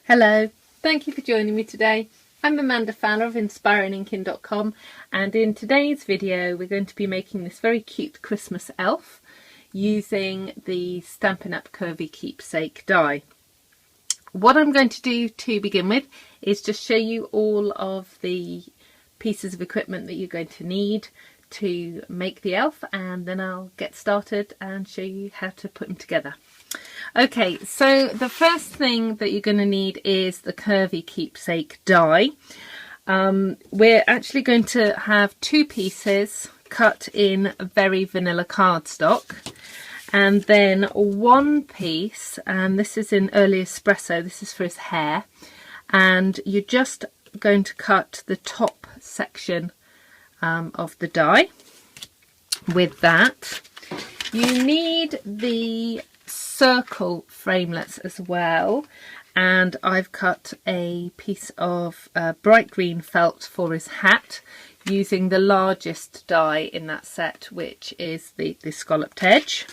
Hello, thank you for joining me today. I'm Amanda Fowler of inspiringinkin.com, and in today's video we're going to be making this very cute Christmas elf using the Stampin Up Curvy Keepsake die. What I'm going to do to begin with is just show you all of the pieces of equipment that you're going to need to make the elf, and then I'll get started and show you how to put them together. Okay, so the first thing that you're going to need is the Curvy Keepsake die. We're actually going to have two pieces cut in very vanilla cardstock, and then one piece, and this is in early espresso, this is for his hair, and you're just going to cut the top section of the die. With that, you need the circle framelets as well, and I've cut a piece of bright green felt for his hat using the largest die in that set, which is the scalloped edge.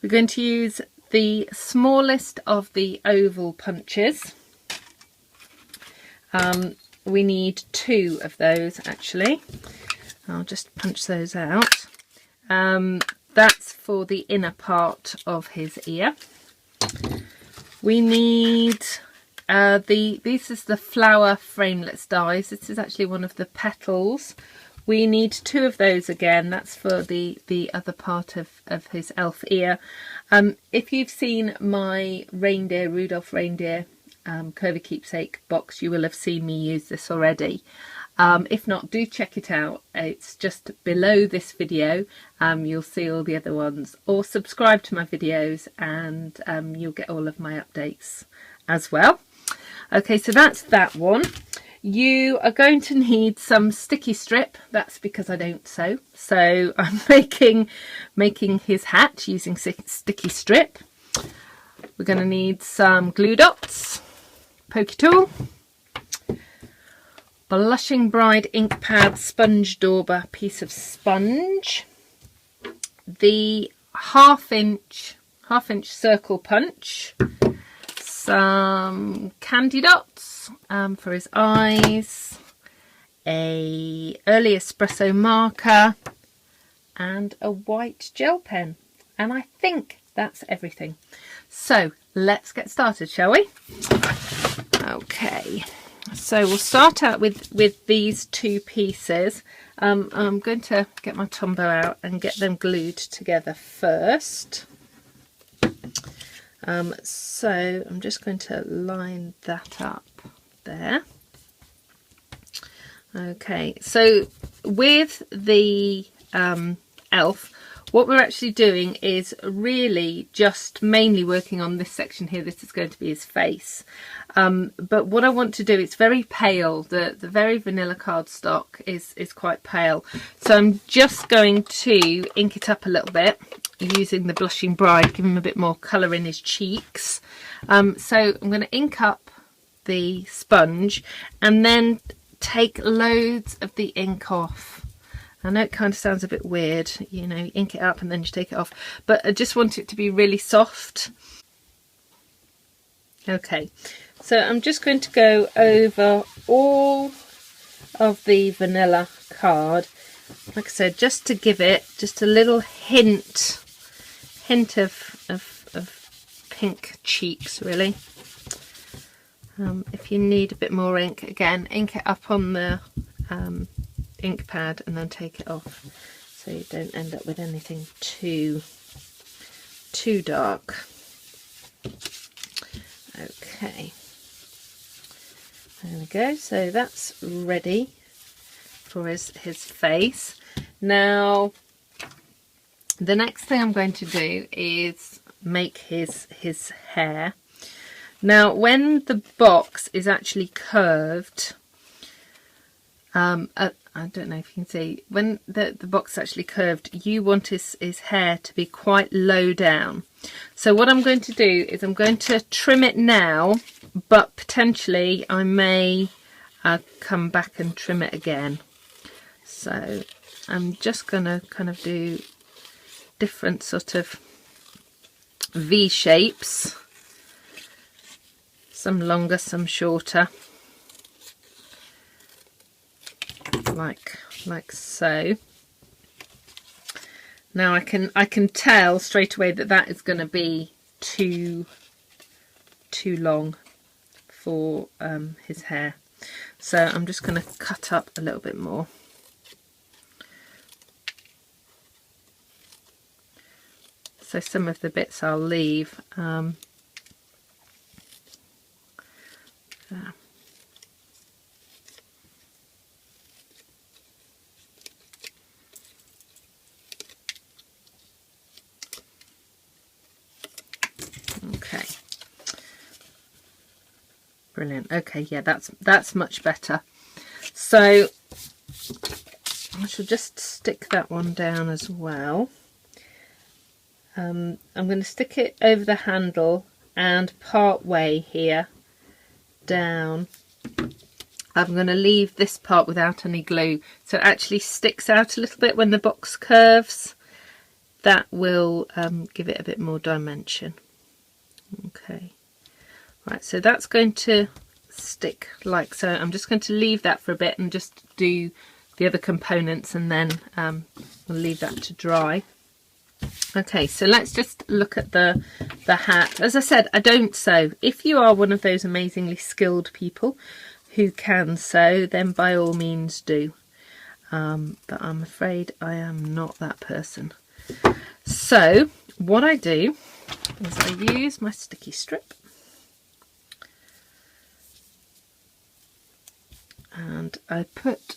We're going to use the smallest of the oval punches. We need two of those actually. I'll just punch those out. That's for the inner part of his ear. We need this is the flower framelets dies. This is actually one of the petals. We need two of those again. That's for the other part of his elf ear. If you've seen my reindeer, Rudolph reindeer Curvy Keepsake box, you will have seen me use this already. If not, do check it out. It's just below this video. You'll see all the other ones, or subscribe to my videos and you'll get all of my updates as well. Okay, so that's that one. You are going to need some sticky strip. That's because I don't sew. So I'm making his hat using sticky strip. We're going to need some glue dots, pokey tool, Blushing Bride ink pad sponge dauber piece of sponge, the half inch circle punch, some candy dots for his eyes, a early espresso marker, and a white gel pen. And I think that's everything. So let's get started, shall we? Okay. So we'll start out with these two pieces. I'm going to get my Tombow out and get them glued together first. So I'm just going to line that up there. Okay, so with the elf, what we're actually doing is really just mainly working on this section here. This is going to be his face. But what I want to do, it's very pale. The very vanilla cardstock is quite pale. So I'm just going to ink it up a little bit using the Blushing Bride, give him a bit more colour in his cheeks. So I'm going to ink up the sponge and then take loads of the ink off. I know it kind of sounds a bit weird, you know, you ink it up and then you take it off, but I just want it to be really soft. Okay, so I'm just going to go over all of the vanilla card, like I said, just to give it just a little hint of pink cheeks, really. If you need a bit more ink, again, ink it up on the ink pad and then take it off so you don't end up with anything too dark. Okay, there we go. So that's ready for his face. Now the next thing I'm going to do is make his hair. Now when the box is actually curved, I don't know if you can see, when the box is actually curved, you want his hair to be quite low down. So what I'm going to do is I'm going to trim it now, but potentially I may come back and trim it again. So I'm just going to kind of do different sort of V shapes. some longer, some shorter, like so. Now I can tell straight away that that is going to be too long for his hair, so I'm just going to cut up a little bit more. So some of the bits I'll leave. Okay, brilliant. Okay, yeah, that's much better. So I shall just stick that one down as well. I'm going to stick it over the handle and part way here down. I'm going to leave this part without any glue, so it actually sticks out a little bit when the box curves. That will give it a bit more dimension. Okay, right, so that's going to stick like so. I'm just going to leave that for a bit and just do the other components, and then we'll leave that to dry. Okay, so let's just look at the hat. As I said, I don't sew. If you are one of those amazingly skilled people who can sew, then by all means do. But I'm afraid I am not that person. So what I do is I use my sticky strip and I put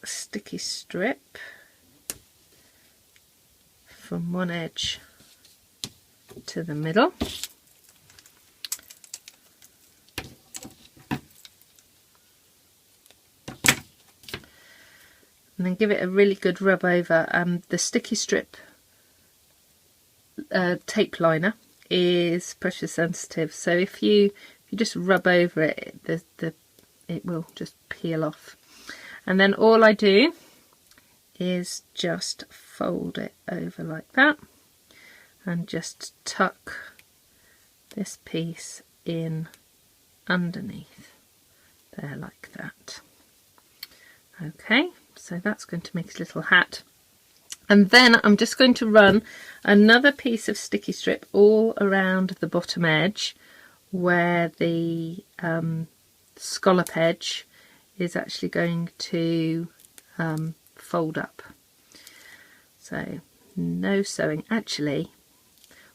a sticky strip from one edge to the middle, and then give it a really good rub over. The sticky strip tape liner is pressure sensitive, so if you just rub over it, it will just peel off. And then all I do is just fold it over like that and just tuck this piece in underneath there like that. Okay, so that's going to make a little hat, and then I'm just going to run another piece of sticky strip all around the bottom edge where the scallop edge is actually going to fold up. So no sewing. Actually,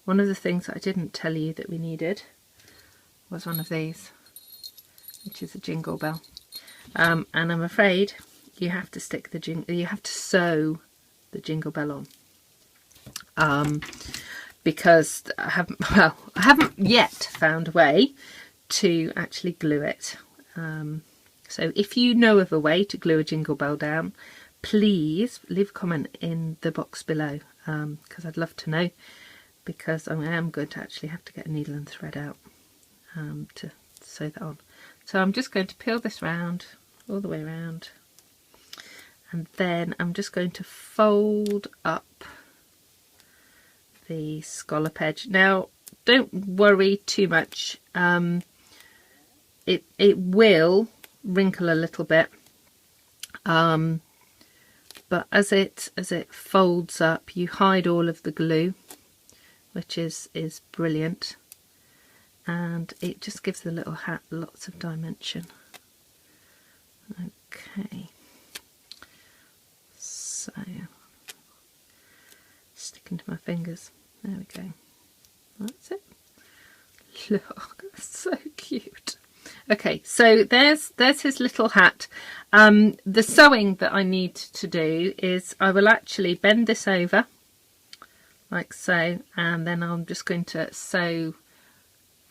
one of the things that I didn't tell you that we needed was one of these, which is a jingle bell, and I'm afraid you have to sew the jingle bell on, because I haven't yet found a way to actually glue it. So if you know of a way to glue a jingle bell down, please leave a comment in the box below, because I'd love to know, because I am going to actually have to get a needle and thread out to sew that on. So I'm just going to peel this round, all the way around, and then I'm just going to fold up the scallop edge. Now don't worry too much, it will wrinkle a little bit, but as it folds up, you hide all of the glue, which is brilliant, and it just gives the little hat lots of dimension. Okay, so sticking to my fingers, there we go, that's it. Look, that's so cute. Okay, so there's his little hat. The sewing that I need to do is I will actually bend this over like so, and then I'm just going to sew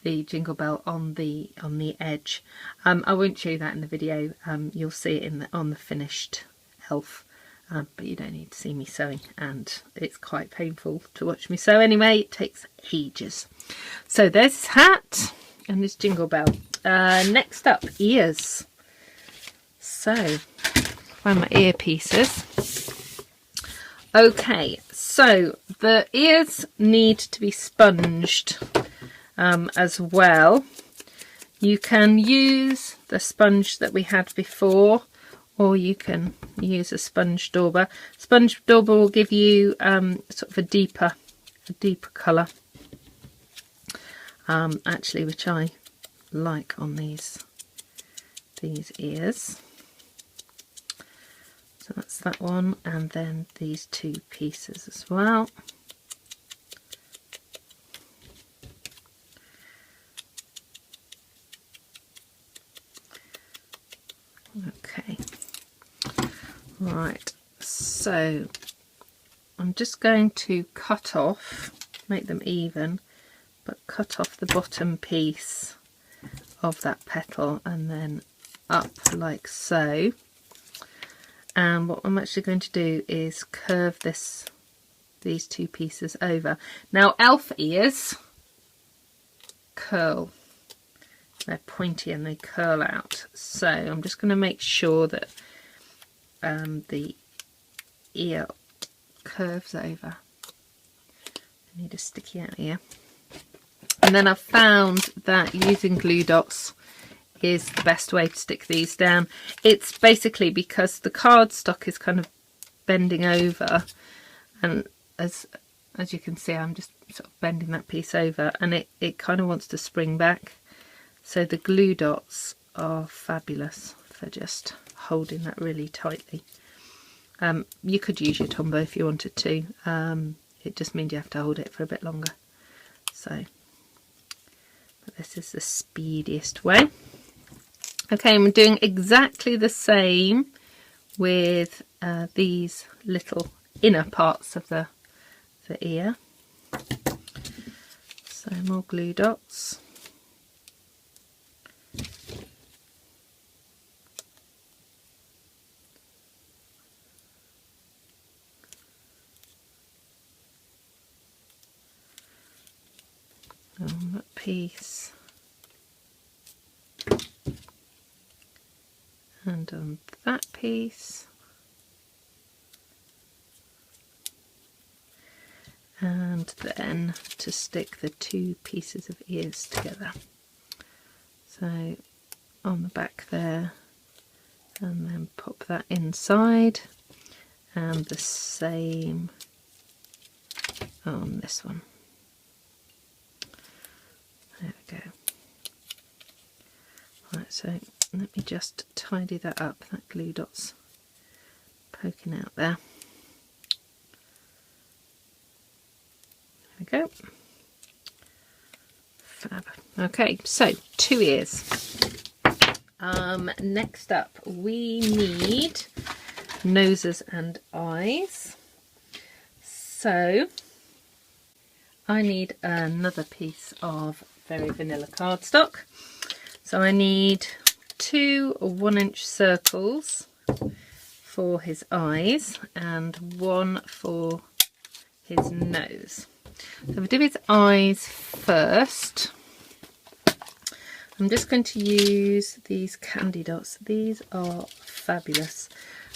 the jingle bell on the edge. I won't show you that in the video. You'll see it on the finished elf, but you don't need to see me sewing, and it's quite painful to watch me sew anyway. It takes ages. So there's his hat and his jingle bell. Next up, ears. So find my earpieces. Okay, so the ears need to be sponged as well. You can use the sponge that we had before, or you can use a sponge dauber. Sponge dauber will give you sort of a deeper colour, actually, which I like on these ears. So that's that one, and then these two pieces as well. Okay, right, so I'm just going to cut off, make them even, but cut off the bottom piece of that petal and then up like so. And what I'm actually going to do is curve these two pieces over. Now elf ears curl. They're pointy and they curl out, so I'm just going to make sure that the ear curves over. I need a sticky out here. And then I've found that using glue dots is the best way to stick these down. It's basically because the cardstock is kind of bending over, and as you can see, I'm just sort of bending that piece over, and it kind of wants to spring back. So the glue dots are fabulous for just holding that really tightly. You could use your Tombow if you wanted to. It just means you have to hold it for a bit longer. So, but this is the speediest way. Okay, I'm doing exactly the same with these little inner parts of the ear. So more glue dots. On that piece, and on that piece, and then to stick the two pieces of ears together. So on the back there, and then pop that inside, and the same on this one. There we go. Right, so let me just tidy that up. That glue dot's poking out there. There we go. Fab. Okay, so 2 ears. Next up we need noses and eyes. So I need another piece of very vanilla cardstock. So I need 2 1-inch circles for his eyes and 1 for his nose. So we'll do his eyes first. I'm just going to use these candy dots. These are fabulous.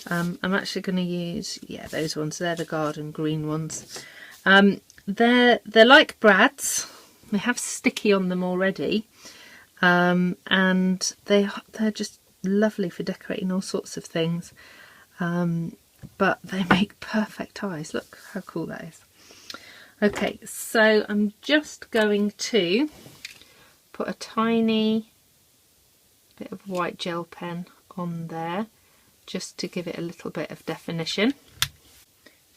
I'm actually going to use, yeah, those ones. They're the garden green ones. They're like brads. They have sticky on them already, and they're just lovely for decorating all sorts of things. But they make perfect eyes. Look how cool that is. Okay, so I'm just going to put a tiny bit of white gel pen on there just to give it a little bit of definition.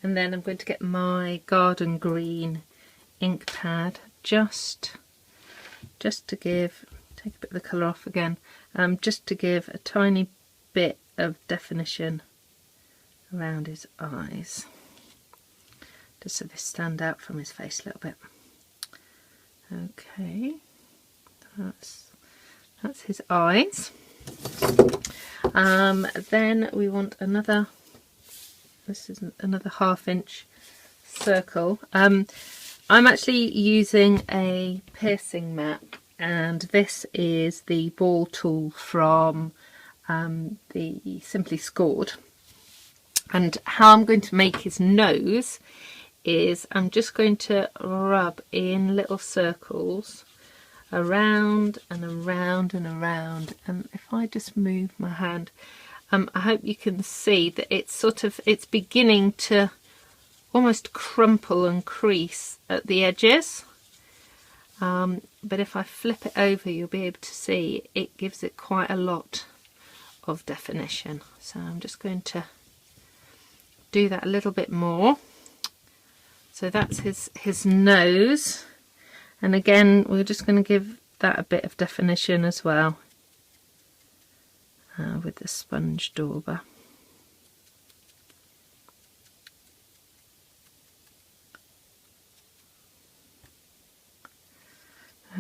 And then I'm going to get my garden green ink pad just to give, take a bit of the colour off again, just to give a tiny bit of definition around his eyes, just so they stand out from his face a little bit. Okay, that's his eyes. Then we want another, this is another 1/2 inch circle. I'm actually using a piercing mat, and this is the ball tool from the Simply Scored. And how I'm going to make his nose is I'm just going to rub in little circles around and around and around. And if I just move my hand, I hope you can see that it's beginning to almost crumple and crease at the edges. But if I flip it over, you'll be able to see it gives it quite a lot of definition. So I'm just going to do that a little bit more. So that's his nose, and again we're just going to give that a bit of definition as well with the sponge dauber.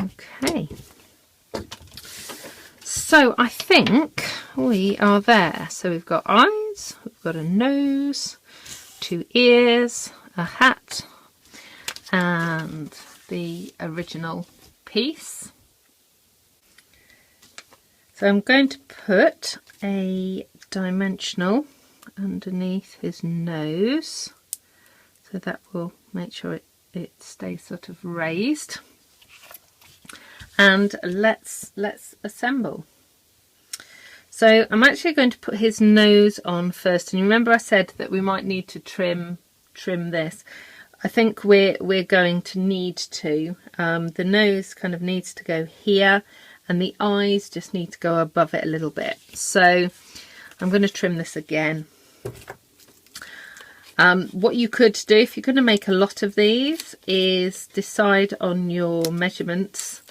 Okay, so I think we are there. So we've got eyes, we've got a nose, 2 ears, a hat, and the original piece. So I'm going to put a dimensional underneath his nose, so that will make sure it stays sort of raised. And let's assemble. So I'm actually going to put his nose on first, and you remember I said that we might need to trim this. I think we're going to need to. The nose kind of needs to go here, and the eyes just need to go above it a little bit. So I'm going to trim this again. What you could do, if you're going to make a lot of these, is decide on your measurements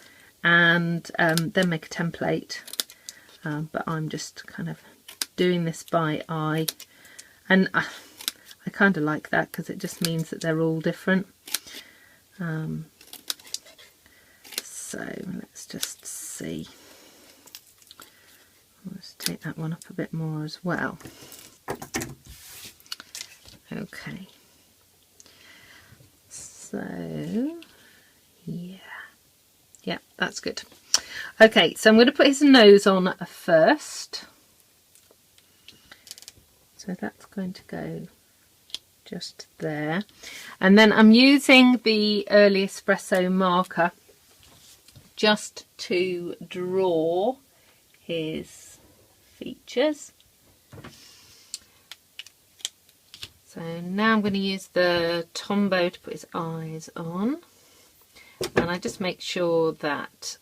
and then make a template. But I'm just kind of doing this by eye, and I kind of like that because it just means that they're all different. So let's just see. Let's take that one up a bit more as well. Okay. So yeah, that's good. Okay, so I'm going to put his nose on first. So that's going to go just there. And then I'm using the early espresso marker just to draw his features. So now I'm going to use the Tombow to put his eyes on. And I just make sure that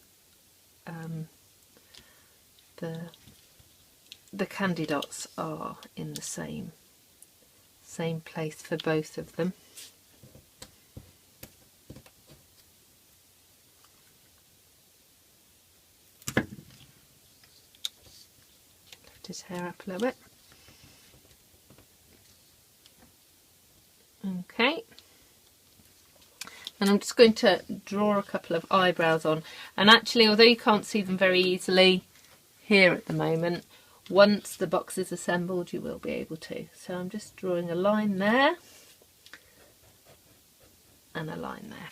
the candy dots are in the same place for both of them. Lift his hair up a little bit. Okay. And I'm just going to draw a couple of eyebrows on. And actually, although you can't see them very easily here at the moment, once the box is assembled, you will be able to. So I'm just drawing a line there and a line there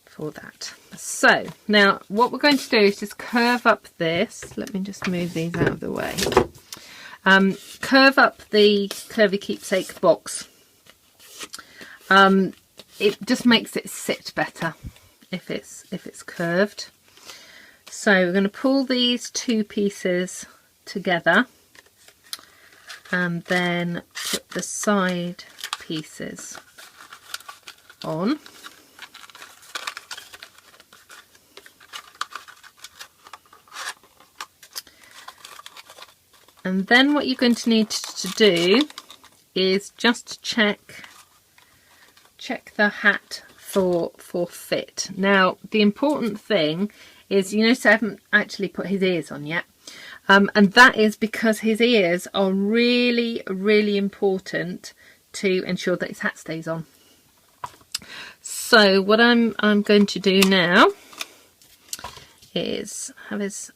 for that. So now what we're going to do is just curve up this. Let me just move these out of the way. Curve up the Curvy Keepsake box. It just makes it sit better if it's curved. So we're going to pull these 2 pieces together and then put the side pieces on. And then what you're going to need to do is just check the hat for fit. Now the important thing is, you notice I haven't actually put his ears on yet, and that is because his ears are really important to ensure that his hat stays on. So what I'm going to do now is have his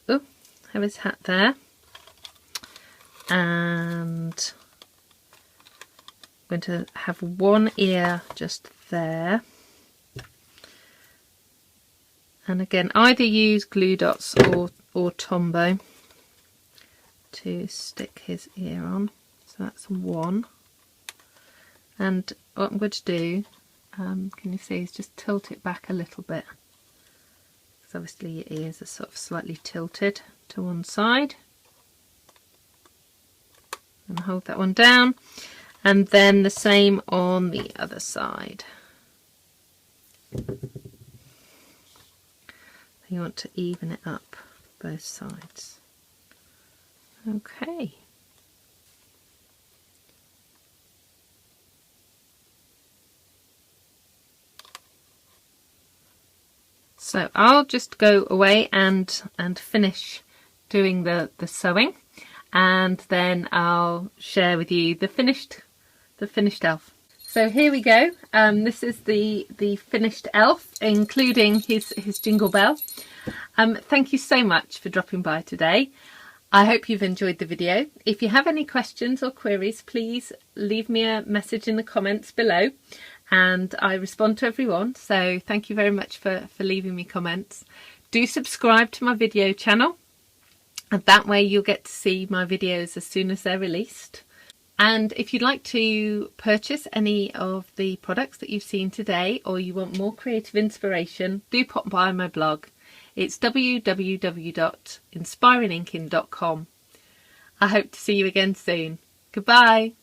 hat there, and I'm going to have one ear just there. And again, either use glue dots or Tombow to stick his ear on. So that's one. And what I'm going to do, can you see, is just tilt it back a little bit because obviously your ears are sort of slightly tilted to one side. And hold that one down, and then the same on the other side. You want to even it up both sides. Okay. So I'll just go away and finish doing the sewing, and then I'll share with you the finished elf. So here we go. This is the finished elf, including his jingle bell. Thank you so much for dropping by today. I hope you've enjoyed the video. If you have any questions or queries, please leave me a message in the comments below, and I respond to everyone. So thank you very much for leaving me comments. Do subscribe to my video channel, and that way you'll get to see my videos as soon as they're released. And if you'd like to purchase any of the products that you've seen today, or you want more creative inspiration, do pop by my blog. It's www.inspiringinkin.com. I hope to see you again soon. Goodbye.